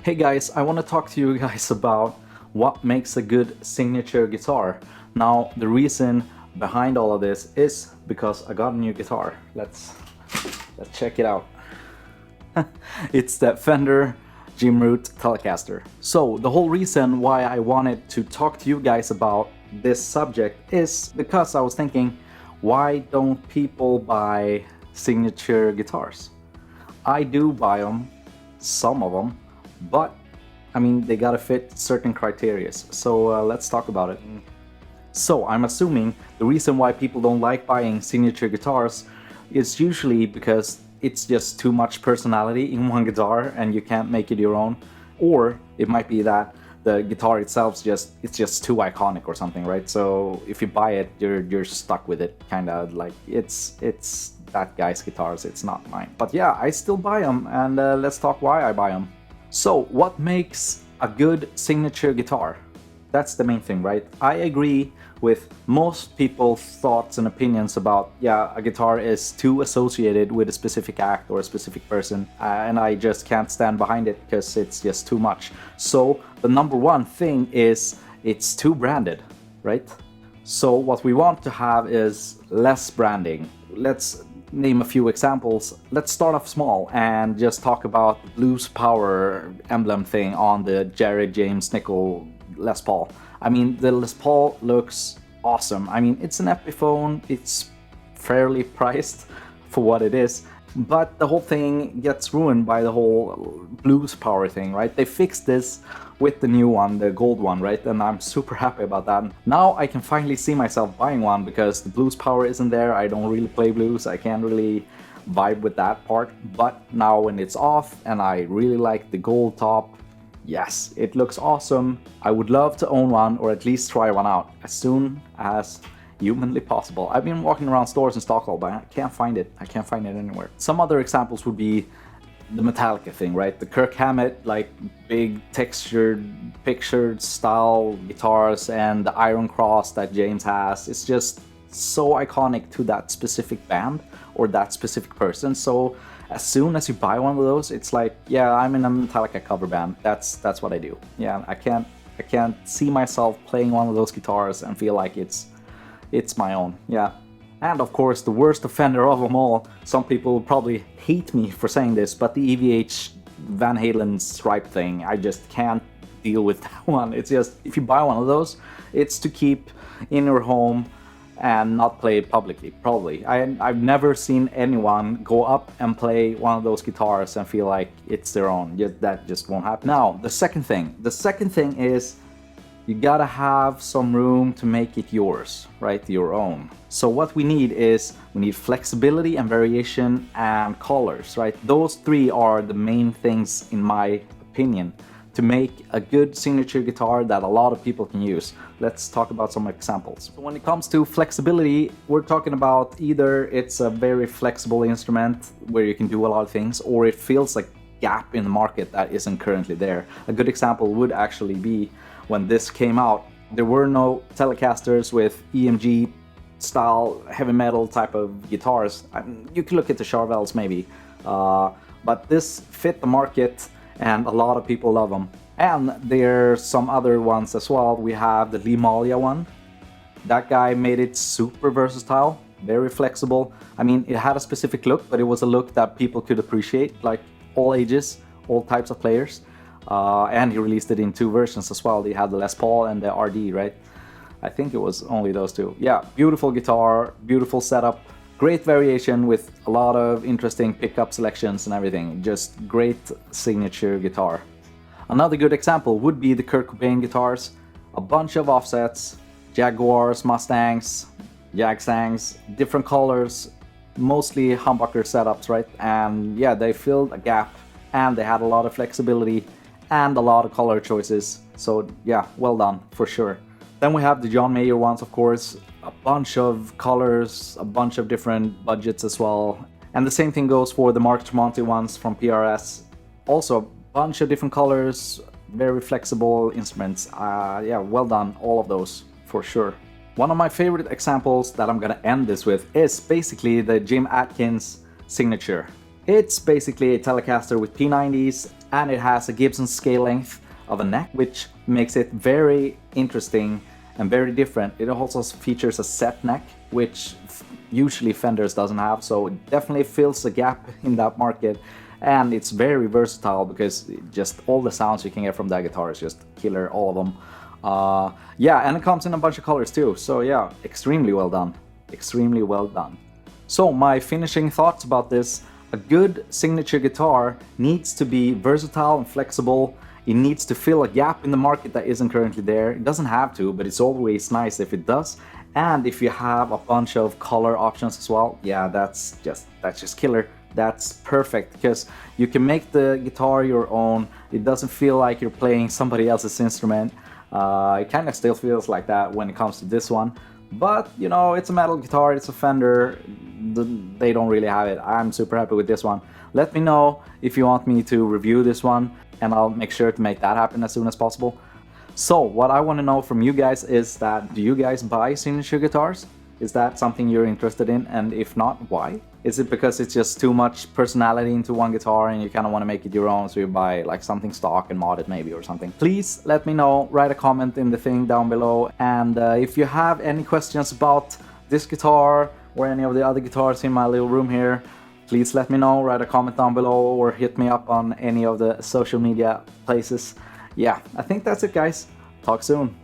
Hey guys, I want to talk to you guys about what makes a good signature guitar. Now, the reason behind all of this is because I got a new guitar. Let's check it out. It's the Fender Telecaster. So, the whole reason why I wanted to talk to you guys about this subject is because I was thinking, why don't people buy signature guitars? I do buy them, some of them, but I mean they gotta fit certain criteria. So let's talk about it. So I'm assuming the reason why people don't like buying signature guitars is usually because it's just too much personality in one guitar and you can't make it your own, or it might be that the guitar itself it's just too iconic or something, right? So if you buy it, you're stuck with it, kind of like it's that guy's guitars, it's not mine. But yeah, I still buy them, and let's talk why I buy them. So what makes a good signature guitar? That's the main thing, right? I agree with most people's thoughts and opinions about, yeah, a guitar is too associated with a specific act or a specific person, and I just can't stand behind it because it's just too much. So the number one thing is it's too branded, right? So what we want to have is less branding. Let's name a few examples. Let's start off small and just talk about the Blues Power emblem thing on the Jared James Nickel Les Paul. I mean, the Les Paul looks awesome. I mean, it's an Epiphone, it's fairly priced for what it is, but the whole thing gets ruined by the whole Blues Power thing, right? They fixed this with the new one, the gold one, right? And I'm super happy about that. Now I can finally see myself buying one because the Blues Power isn't there. I don't really play blues. I can't really vibe with that part. But now when it's off and I really like the gold top, yes, it looks awesome. I would love to own one or at least try one out as soon as humanly possible. I've been walking around stores in Stockholm, but I can't find it. I can't find it anywhere. Some other examples would be the Metallica thing, right? The Kirk Hammett, like big textured, pictured style guitars, and the Iron Cross that James has. It's just so iconic to that specific band or that specific person. So as soon as you buy one of those, it's like, yeah, I'm in a Metallica cover band. That's what I do. Yeah, I can't see myself playing one of those guitars and feel like it's my own. Yeah. And of course, the worst offender of them all, some people will probably hate me for saying this, but the EVH Van Halen stripe thing, I just can't deal with that one. It's just, if you buy one of those, it's to keep in your home and not play publicly, probably. I've never seen anyone go up and play one of those guitars and feel like it's their own. That just won't happen. Now, the second thing is, you gotta have some room to make it yours, right? Your own. So what we need is, we need flexibility and variation and colors, right? Those three are the main things, in my opinion, to make a good signature guitar that a lot of people can use. Let's talk about some examples. So when it comes to flexibility, we're talking about either it's a very flexible instrument where you can do a lot of things, or it feels like a gap in the market that isn't currently there. A good example would actually be when this came out, there were no Telecasters with EMG style heavy metal type of guitars. You can look at the Charvels maybe, but this fit the market and a lot of people love them. And there's some other ones as well. We have the Lee Malia one. That guy made it super versatile, very flexible. I mean, it had a specific look, but it was a look that people could appreciate, like all ages, all types of players. And he released it in two versions as well. He had the Les Paul and the RD, right? I think it was only those two. Yeah, beautiful guitar, beautiful setup, great variation with a lot of interesting pickup selections and everything. Just great signature guitar. Another good example would be the Kurt Cobain guitars. A bunch of offsets, Jaguars, Mustangs, Jag-Sangs, different colors, mostly humbucker setups, right? And yeah, they filled a gap and they had a lot of flexibility and a lot of color choices. So yeah, well done for sure. Then we have the John Mayer ones, of course, a bunch of colors, a bunch of different budgets as well. And the same thing goes for the Mark Tremonti ones from PRS. Also a bunch of different colors, very flexible instruments. Yeah, well done, all of those for sure. One of my favorite examples that I'm gonna end this with is basically the Jim Atkins signature. It's basically a Telecaster with P90s, and it has a Gibson scale length of a neck, which makes it very interesting and very different. It also features a set neck, which usually Fenders doesn't have, so it definitely fills a gap in that market. And it's very versatile because just all the sounds you can get from that guitar is just killer, all of them. Yeah, and it comes in a bunch of colors too, so yeah, extremely well done. Extremely well done. So my finishing thoughts about this: a good signature guitar needs to be versatile and flexible. It needs to fill a gap in the market that isn't currently there. It doesn't have to, but it's always nice if it does. And if you have a bunch of color options as well, yeah, that's just killer. That's perfect, because you can make the guitar your own. It doesn't feel like you're playing somebody else's instrument. It kind of still feels like that when it comes to this one, but you know, it's a metal guitar, it's a Fender, they don't really have it. I'm super happy with this one. Let me know if you want me to review this one, and I'll make sure to make that happen as soon as possible. So what I want to know from you guys is that, do you guys buy signature guitars? Is that something you're interested in? And if not, why? Is it because it's just too much personality into one guitar and you kind of want to make it your own, so you buy like something stock and mod it maybe or something? Please let me know, write a comment in the thing down below. And if you have any questions about this guitar or any of the other guitars in my little room here, please let me know, write a comment down below or hit me up on any of the social media places. Yeah, I think that's it, guys. Talk soon.